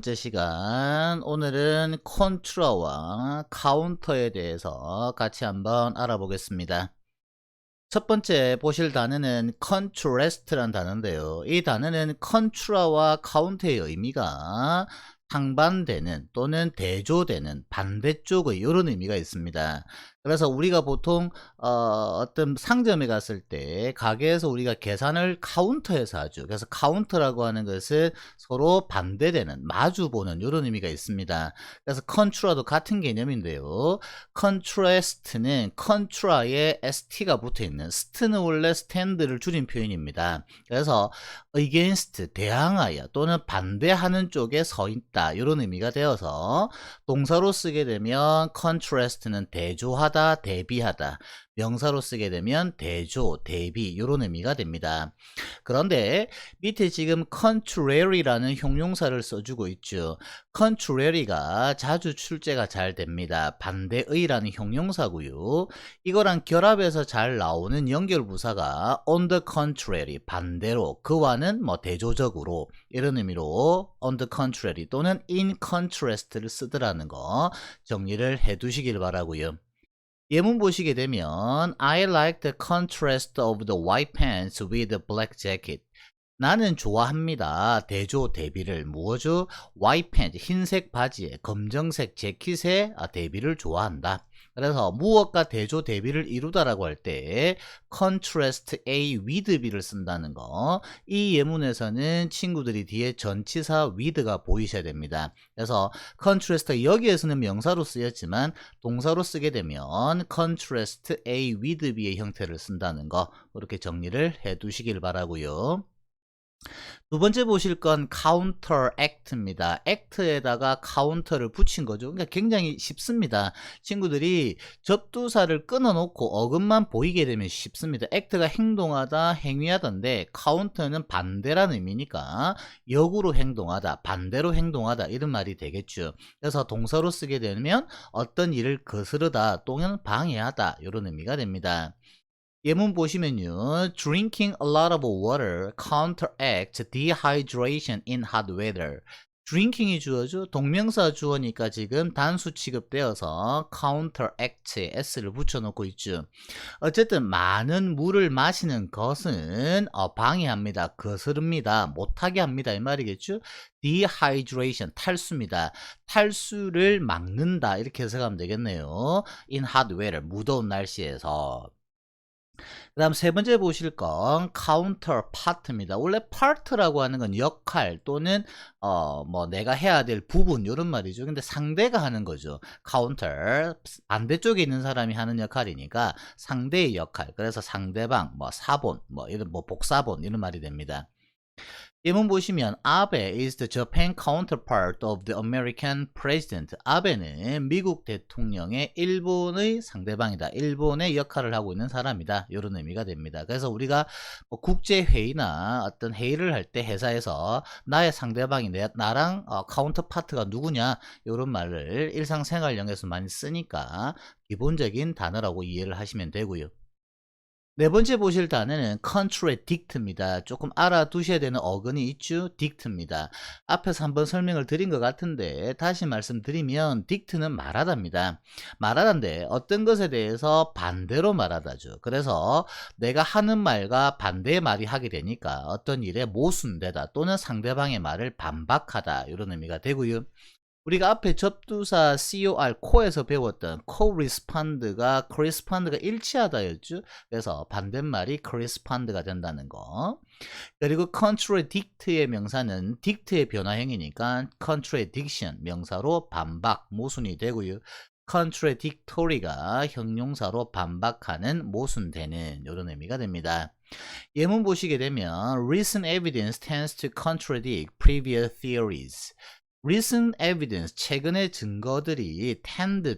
번째 시간, 오늘은 컨트라와 카운터에 대해서 같이 한번 알아보겠습니다. 첫 번째 보실 단어는 contrast란 단어인데요. 이 단어는 컨트라와 카운터의 의미가 상반되는 또는 대조되는 반대쪽의 이런 의미가 있습니다. 그래서 우리가 보통 어떤 상점에 갔을 때 가게에서 우리가 계산을 카운터에서 하죠. 그래서 카운터라고 하는 것은 서로 반대되는 마주보는 이런 의미가 있습니다. 그래서 컨트라도 같은 개념인데요. 컨트라스트는 컨트라에 st가 붙어있는, 스트는 원래 스탠드를 줄인 표현입니다. 그래서 against 대항하여 또는 반대하는 쪽에 서 있다 이런 의미가 되어서 동사로 쓰게 되면 contrast는 대조하다, 대비하다, 명사로 쓰게 되면 대조, 대비 이런 의미가 됩니다. 그런데 밑에 지금 contrary라는 형용사를 써주고 있죠. contrary가 자주 출제가 잘 됩니다. 반대의라는 형용사고요. 이거랑 결합해서 잘 나오는 연결부사가 on the contrary, 반대로, 그와는 뭐 대조적으로 이런 의미로 on the contrary 또는 in contrast를 쓰더라는 거 정리를 해 두시길 바라고요. 예문 보시게 되면 I like the contrast of the white pants with the black jacket. 나는 좋아합니다. 대조 대비를 무엇죠? white pants 흰색 바지에 검정색 재킷에 대비를 좋아한다. 그래서 무엇과 대조 대비를 이루다라고 할 때 contrast A with B를 쓴다는 거. 이 예문에서는 친구들이 뒤에 전치사 with가 보이셔야 됩니다. 그래서 contrast 여기에서는 명사로 쓰였지만 동사로 쓰게 되면 contrast A with B의 형태를 쓴다는 거 이렇게 정리를 해 두시길 바라고요. 두 번째 보실 건 counteract입니다. act에다가 counter를 붙인 거죠. 그러니까 굉장히 쉽습니다. 친구들이 접두사를 끊어놓고 어근만 보이게 되면 쉽습니다. act가 행동하다, 행위하던데 counter는 반대라는 의미니까 역으로 행동하다, 반대로 행동하다 이런 말이 되겠죠. 그래서 동사로 쓰게 되면 어떤 일을 거스르다 또는 방해하다 이런 의미가 됩니다. 예문 보시면요. Drinking a lot of water counteracts dehydration in hot weather. drinking이 주어죠. 동명사 주어니까 지금 단수 취급되어서 counteract s를 붙여놓고 있죠. 어쨌든 많은 물을 마시는 것은 방해합니다. 거스릅니다. 못하게 합니다. 이 말이겠죠. dehydration 탈수입니다. 탈수를 막는다 이렇게 해석하면 되겠네요. in hot weather 무더운 날씨에서. 그 다음 세 번째 보실 건 counterpart입니다. 원래 part라고 하는 건 역할 또는 뭐 내가 해야 될 부분 이런 말이죠. 근데 상대가 하는 거죠. counter 반대쪽에 있는 사람이 하는 역할이니까 상대의 역할. 그래서 상대방 뭐 사본 뭐 이런 뭐 복사본 이런 말이 됩니다. 예문 보시면 아베 is the Japan counterpart of the American president. 아베는 미국 대통령의 일본의 상대방이다. 일본의 역할을 하고 있는 사람이다. 이런 의미가 됩니다. 그래서 우리가 뭐 국제회의나 어떤 회의를 할 때 회사에서 나의 상대방이 나랑 카운터파트가 누구냐 이런 말을 일상생활용에서 많이 쓰니까 기본적인 단어라고 이해를 하시면 되고요. 네 번째 보실 단어는 contradict입니다. 조금 알아두셔야 되는 어근이 있죠. dict입니다. 앞에서 한번 설명을 드린 것 같은데 다시 말씀드리면 dict는 말하다입니다. 말하다인데 어떤 것에 대해서 반대로 말하다죠. 그래서 내가 하는 말과 반대의 말이 하게 되니까 어떤 일에 모순되다 또는 상대방의 말을 반박하다 이런 의미가 되고요. 우리가 앞에 접두사 COR 코에서 배웠던 correspond가 correspond가 일치하다였죠. 그래서 반대말이 correspond가 된다는 거. 그리고 contradict의 명사는 dict의 변화형이니까 contradiction 명사로 반박, 모순이 되고요. contradictory가 형용사로 반박하는, 모순되는 이런 의미가 됩니다. 예문 보시게 되면 recent evidence tends to contradict previous theories. recent evidence, 최근의 증거들이 tend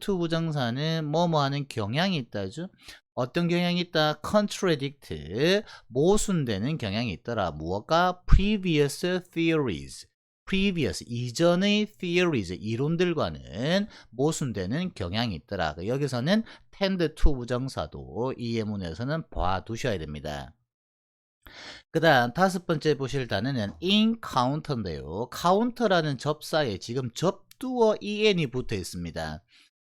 to 부정사는 뭐뭐 하는 경향이 있다죠. 어떤 경향이 있다? contradict, 모순되는 경향이 있더라. 무엇과? previous theories. previous, 이전의 theories, 이론들과는 모순되는 경향이 있더라. 여기서는 tend to 부정사도 이 예문에서는 봐두셔야 됩니다. 그 다음 다섯 번째 보실 단어는 encounter인데요. counter라는 접사에 지금 접두어 en이 붙어 있습니다.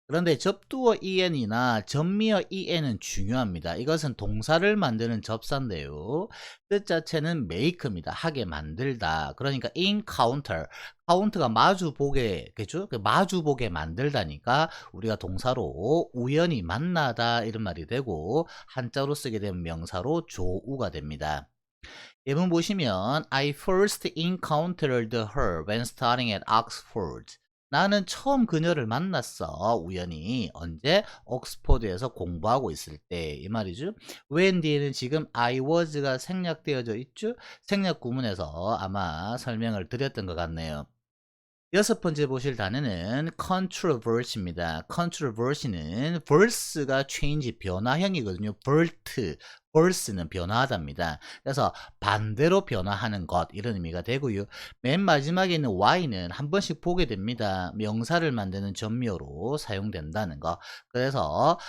그런데 접두어 en이나 전미어 en은 중요합니다. 이것은 동사를 만드는 접사인데요. 뜻 자체는 make입니다. 하게 만들다. 그러니까 encounter, counter가 마주보게, 그죠? 마주보게 만들다니까 우리가 동사로 우연히 만나다 이런 말이 되고, 한자로 쓰게 되면 명사로 조우가 됩니다. 예문 보시면 I first encountered her when studying at Oxford. 나는 처음 그녀를 만났어. 우연히. 언제? 옥스퍼드에서 공부하고 있을 때. 이 말이죠. when 뒤에는 지금 I was가 생략되어져 있죠. 생략 구문에서 아마 설명을 드렸던 것 같네요. 여섯 번째 보실 단어는 controversy입니다. controversy는 verse가 change 변화형이거든요. vert, verse는 변화하답니다. 그래서 반대로 변화하는 것 이런 의미가 되고요. 맨 마지막에 있는 y는 한 번씩 보게 됩니다. 명사를 만드는 전미어로 사용된다는 거. 그래서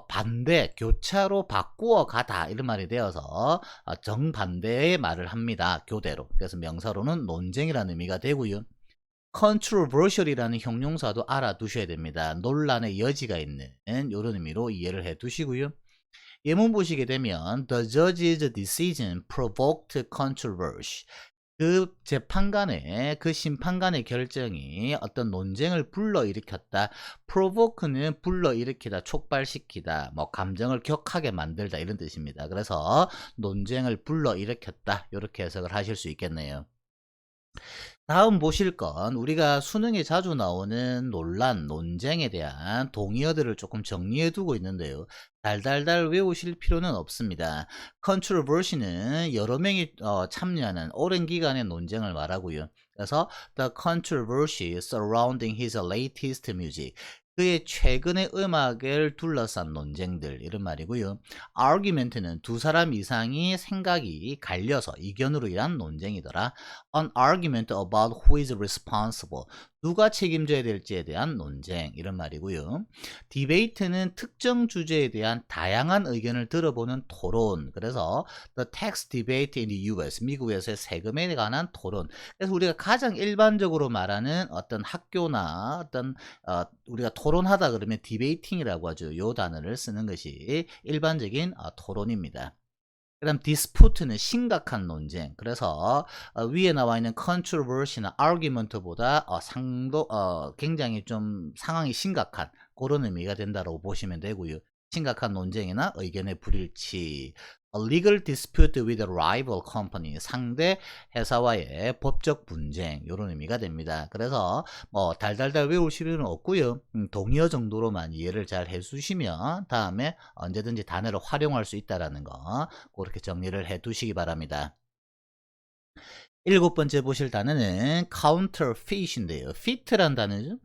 반대, 교차로 바꾸어 가다 이런 말이 되어서 정반대의 말을 합니다. 교대로. 그래서 명사로는 논쟁이라는 의미가 되고요. controversial이라는 형용사도 알아두셔야 됩니다. 논란의 여지가 있는 이런 의미로 이해를 해 두시고요. 예문 보시게 되면 The judge's decision provoked controversy. 그 재판관의 그 심판관의 결정이 어떤 논쟁을 불러일으켰다. provoke는 불러일으키다, 촉발시키다, 뭐 감정을 격하게 만들다 이런 뜻입니다. 그래서 논쟁을 불러일으켰다 이렇게 해석을 하실 수 있겠네요. 다음 보실 건 우리가 수능에 자주 나오는 논란, 논쟁에 대한 동의어들을 조금 정리해 두고 있는데요. 달달달 외우실 필요는 없습니다. controversy는 여러 명이 참여하는 오랜 기간의 논쟁을 말하고요. 그래서 the controversy surrounding his latest music. 그의 최근의 음악을 둘러싼 논쟁들 이런 말이고요. argument는 두 사람 이상이 생각이 갈려서 이견으로 인한 논쟁이더라. An argument about who is responsible. 누가 책임져야 될지에 대한 논쟁 이런 말이고요. 디베이트는 특정 주제에 대한 다양한 의견을 들어보는 토론. 그래서 the tax debate in the US, 미국에서의 세금에 관한 토론. 그래서 우리가 가장 일반적으로 말하는 어떤 학교나 어떤 우리가 토론하다 그러면 디베이팅이라고 하죠. 요 단어를 쓰는 것이 일반적인 토론입니다. 그 다음 디스푸트는 심각한 논쟁. 그래서 위에 나와 있는 controversy나 argument보다 굉장히 좀 상황이 심각한 그런 의미가 된다고 보시면 되고요. 심각한 논쟁이나 의견의 불일치. A legal dispute with a rival company. 상대 회사와의 법적 분쟁 이런 의미가 됩니다. 그래서 뭐 달달달 외우실 필요는 없고요. 동의어 정도로만 이해를 잘 해주시면 다음에 언제든지 단어를 활용할 수 있다라는 거 그렇게 정리를 해 두시기 바랍니다. 일곱 번째 보실 단어는 counterfeit인데요. fit란 단어죠.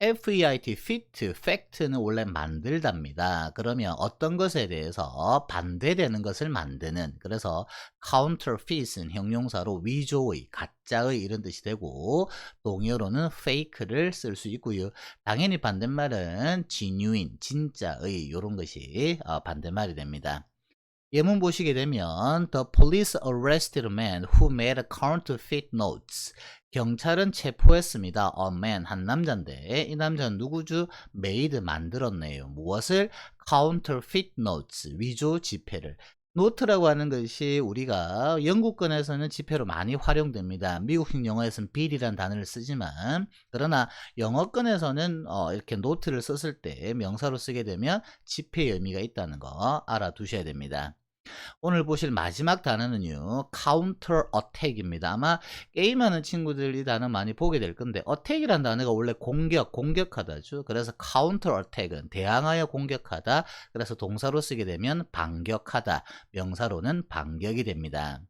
FEIT, fit, fact는 원래 만들답니다. 그러면 어떤 것에 대해서 반대되는 것을 만드는, 그래서 counterfeit은 형용사로 위조의, 가짜의 이런 뜻이 되고, 동의어로는 fake를 쓸 수 있고요. 당연히 반대말은 genuine, 진짜의 이런 것이 반대말이 됩니다. 예문 보시게 되면 The police arrested a man who made counterfeit notes. 경찰은 체포했습니다. A man, 한 남자인데 이 남자는 누구죠? made, 만들었네요. 무엇을? counterfeit notes, 위조 지폐를. 노트라고 하는 것이 우리가 영국권에서는 지폐로 많이 활용됩니다. 미국식 영어에서는 bill이라는 단어를 쓰지만 그러나 영어권에서는 이렇게 노트를 썼을 때 명사로 쓰게 되면 지폐의 의미가 있다는 거 알아두셔야 됩니다. 오늘 보실 마지막 단어는요, counter attack입니다. 아마 게임하는 친구들이 단어 많이 보게 될 건데, attack이라는 단어가 원래 공격하다죠. 그래서 counter attack은 대항하여 공격하다. 그래서 동사로 쓰게 되면 반격하다. 명사로는 반격이 됩니다.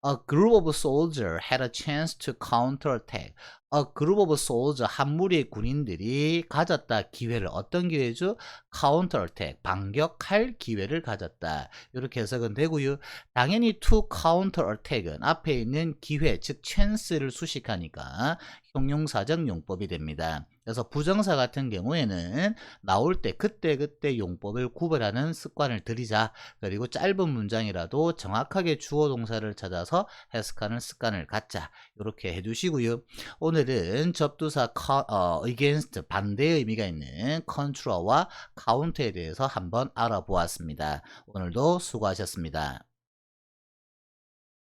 A group of soldiers had a chance to counterattack. A group of soldiers, 한 무리의 군인들이 가졌다 기회를. 어떤 기회죠? counterattack, 반격할 기회를 가졌다. 이렇게 해석은 되고요. 당연히 to counterattack은 앞에 있는 기회, 즉 chance를 수식하니까 형용사적 용법이 됩니다. 그래서 부정사 같은 경우에는 나올 때 그때그때 용법을 구별하는 습관을 들이자. 그리고 짧은 문장이라도 정확하게 주어 동사를 찾아서 해석하는 습관을 갖자. 이렇게 해주시고요. 오늘은 접두사 against 반대의 의미가 있는 control와 counter에 대해서 한번 알아보았습니다. 오늘도 수고하셨습니다.